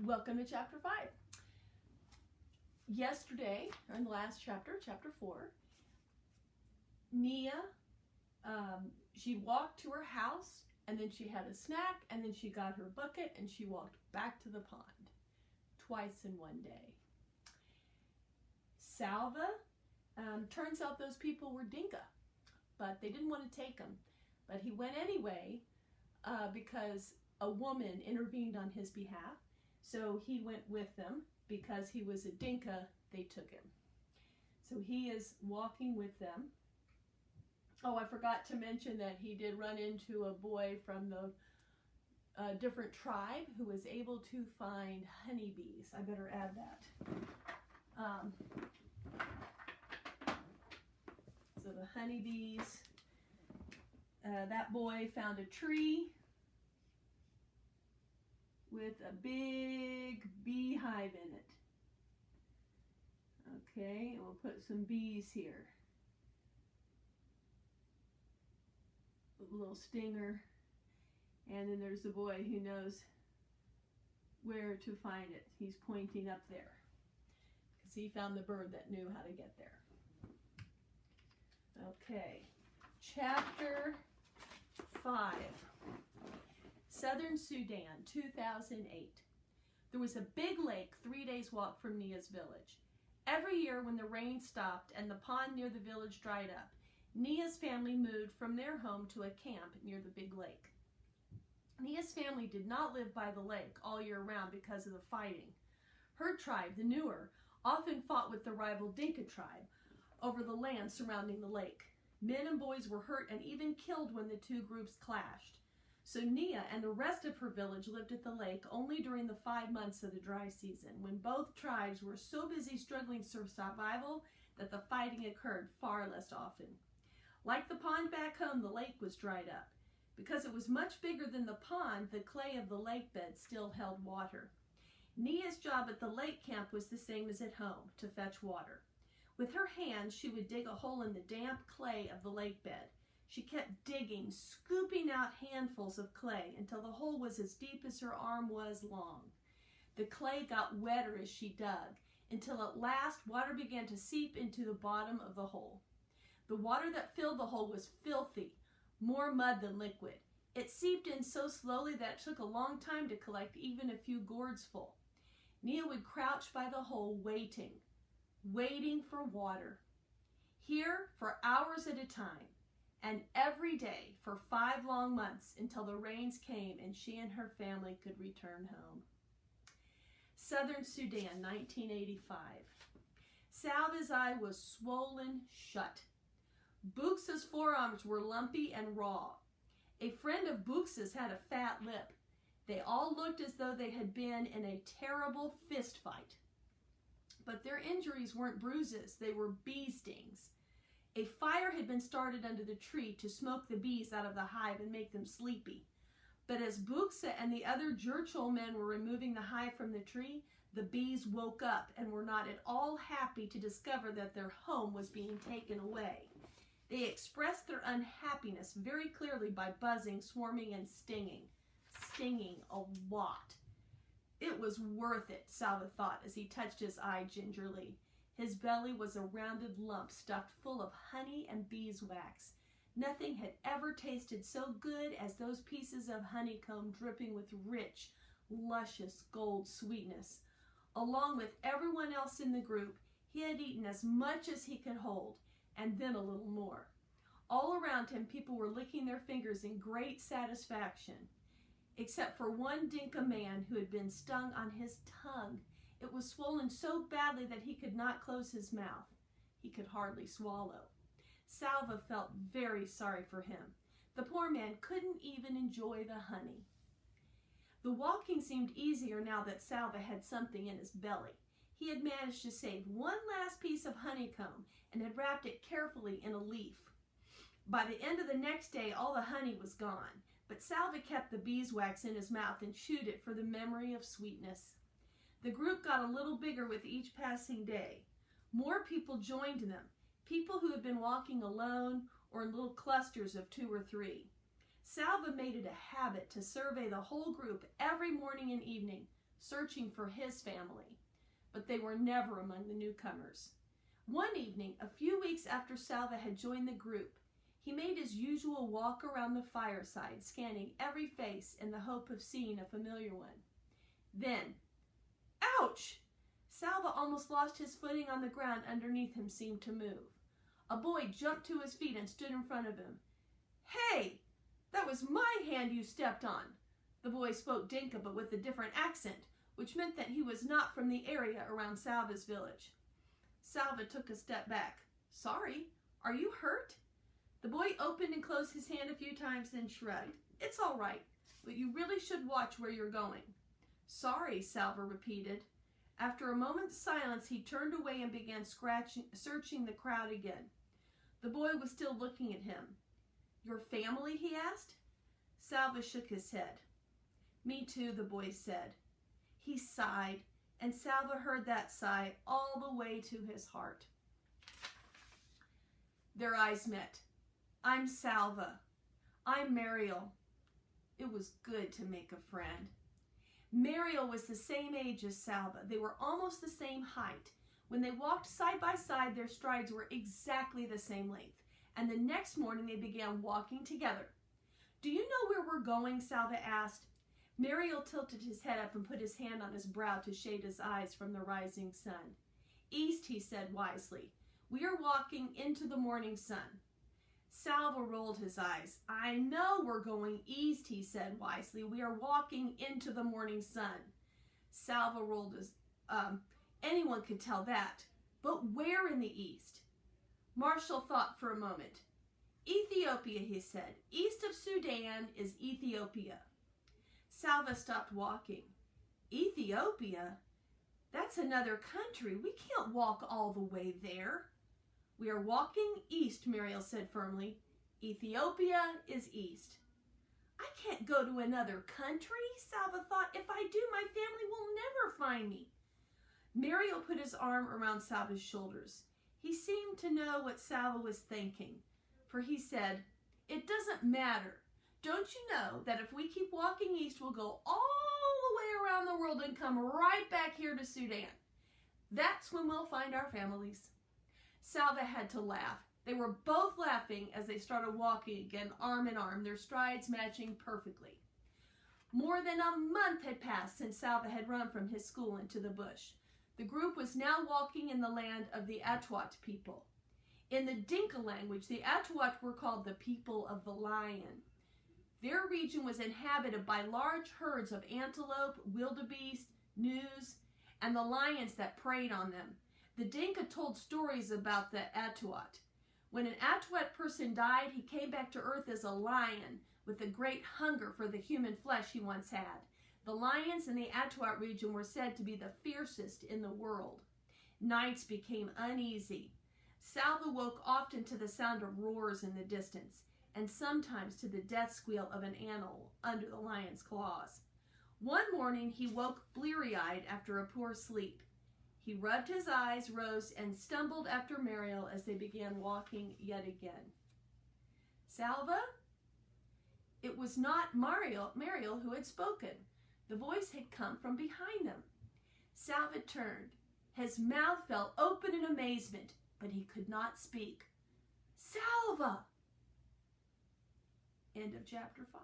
Welcome to chapter 5. Yesterday, or in the last chapter, chapter 4, Nia, she walked to her house, and then she had a snack, and then she got her bucket, and she walked back to the pond twice in one day. Salva, turns out those people were Dinka, but they didn't want to take him. But he went anyway because a woman intervened on his behalf. So he went with them. Because he was a Dinka, they took him. So he is walking with them. Oh, I forgot to mention that he did run into a boy from the different tribe who was able to find honeybees. I better add that. So the honeybees, that boy found a tree with a big beehive in it. Okay, and we'll put some bees here. A little stinger. And then there's the boy who knows where to find it. He's pointing up there because he found the bird that knew how to get there. Okay, chapter 5. Southern Sudan, 2008. There was a big lake 3 days walk from Nia's village. Every year when the rain stopped and the pond near the village dried up, Nia's family moved from their home to a camp near the big lake. Nia's family did not live by the lake all year round because of the fighting. Her tribe, the Nuer, often fought with the rival Dinka tribe over the land surrounding the lake. Men and boys were hurt and even killed when the two groups clashed. So Nia and the rest of her village lived at the lake only during the 5 months of the dry season, when both tribes were so busy struggling for survival that the fighting occurred far less often. Like the pond back home, the lake was dried up. Because it was much bigger than the pond, the clay of the lake bed still held water. Nia's job at the lake camp was the same as at home, to fetch water. With her hands, she would dig a hole in the damp clay of the lake bed. She kept digging, scooping out handfuls of clay until the hole was as deep as her arm was long. The clay got wetter as she dug, until at last water began to seep into the bottom of the hole. The water that filled the hole was filthy, more mud than liquid. It seeped in so slowly that it took a long time to collect even a few gourds full. Nia would crouch by the hole waiting for water. Here for hours at a time. And every day for 5 long months until the rains came and she and her family could return home. Southern Sudan, 1985. Salva's eye was swollen shut. Buxa's forearms were lumpy and raw. A friend of Buxa's had a fat lip. They all looked as though they had been in a terrible fist fight. But their injuries weren't bruises, they were bee stings. A fire had been started under the tree to smoke the bees out of the hive and make them sleepy. But as Buxa and the other Jurchel men were removing the hive from the tree, the bees woke up and were not at all happy to discover that their home was being taken away. They expressed their unhappiness very clearly by buzzing, swarming, and stinging. Stinging a lot. It was worth it, Salva thought as he touched his eye gingerly. His belly was a rounded lump stuffed full of honey and beeswax. Nothing had ever tasted so good as those pieces of honeycomb dripping with rich, luscious gold sweetness. Along with everyone else in the group, he had eaten as much as he could hold, and then a little more. All around him, people were licking their fingers in great satisfaction, except for one Dinka man who had been stung on his tongue. It was swollen so badly that he could not close his mouth. He could hardly swallow. Salva felt very sorry for him. The poor man couldn't even enjoy the honey. The walking seemed easier now that Salva had something in his belly. He had managed to save one last piece of honeycomb and had wrapped it carefully in a leaf. By the end of the next day, all the honey was gone, but Salva kept the beeswax in his mouth and chewed it for the memory of sweetness. The group got a little bigger with each passing day. More people joined them, people who had been walking alone or in little clusters of 2 or 3. Salva made it a habit to survey the whole group every morning and evening. searching for his family, but they were never among the newcomers. One evening, a few weeks after Salva had joined the group, he made his usual walk around the fireside, scanning every face in the hope of seeing a familiar one. Then, ouch! Salva almost lost his footing on the ground underneath him seemed to move. A boy jumped to his feet and stood in front of him. Hey, that was my hand you stepped on. The boy spoke Dinka, but with a different accent, which meant that he was not from the area around Salva's village. Salva took a step back. Sorry, are you hurt? The boy opened and closed his hand a few times, then shrugged. It's all right, but you really should watch where you're going. Sorry, Salva repeated. After a moment's silence, he turned away and began searching the crowd again. The boy was still looking at him. Your family, he asked. Salva shook his head. Me too, the boy said. He sighed, and Salva heard that sigh all the way to his heart. Their eyes met. I'm Salva. I'm Mariel. It was good to make a friend. Mariel was the same age as Salva. They were almost the same height. When they walked side by side, their strides were exactly the same length. And the next morning, they began walking together. Do you know where we're going? Salva asked. Mariel tilted his head up and put his hand on his brow to shade his eyes from the rising sun. East, he said wisely. We are walking into the morning sun. Salva rolled his eyes. I know we're going east, he said wisely. We are walking into the morning sun. Salva rolled his... anyone could tell that. But where in the east? Marshall thought for a moment. Ethiopia, he said. East of Sudan is Ethiopia. Salva stopped walking. Ethiopia? That's another country. We can't walk all the way there. We are walking east, Mariel said firmly. Ethiopia is east. I can't go to another country, Salva thought. If I do, my family will never find me. Mariel put his arm around Salva's shoulders. He seemed to know what Salva was thinking, for he said, It doesn't matter. Don't you know that if we keep walking east, we'll go all the way around the world and come right back here to Sudan? That's when we'll find our families. Salva had to laugh. They were both laughing as they started walking again, arm in arm, their strides matching perfectly. More than a month had passed since Salva had run from his school into the bush. The group was now walking in the land of the Atwat people. In the Dinka language, the Atwat were called the people of the lion. Their region was inhabited by large herds of antelope, wildebeest, gnus, and the lions that preyed on them. The Dinka told stories about the Atwat. When an Atwat person died, he came back to earth as a lion with a great hunger for the human flesh he once had. The lions in the Atwat region were said to be the fiercest in the world. Nights became uneasy. Salva woke often to the sound of roars in the distance, and sometimes to the death squeal of an animal under the lion's claws. One morning he woke bleary-eyed after a poor sleep. He rubbed his eyes, rose, and stumbled after Mariel as they began walking yet again. Salva? It was not Mariel who had spoken. The voice had come from behind them. Salva turned. His mouth fell open in amazement, but he could not speak. Salva! End of chapter 5.